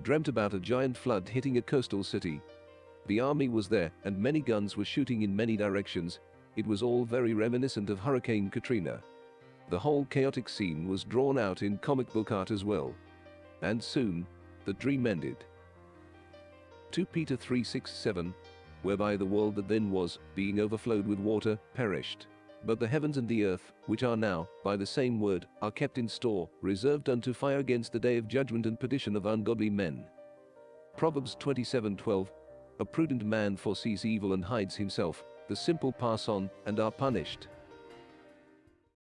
dreamt about a giant flood hitting a coastal city. The army was there and many guns were shooting in many directions. It was all very reminiscent of Hurricane Katrina. The whole chaotic scene was drawn out in comic book art as well. And soon, the dream ended. 2 Peter 3:6-7, whereby the world that then was, being overflowed with water, perished. But the heavens and the earth, which are now, by the same word, are kept in store, reserved unto fire against the day of judgment and perdition of ungodly men. Proverbs 27:12, a prudent man foresees evil and hides himself, the simple pass on and are punished.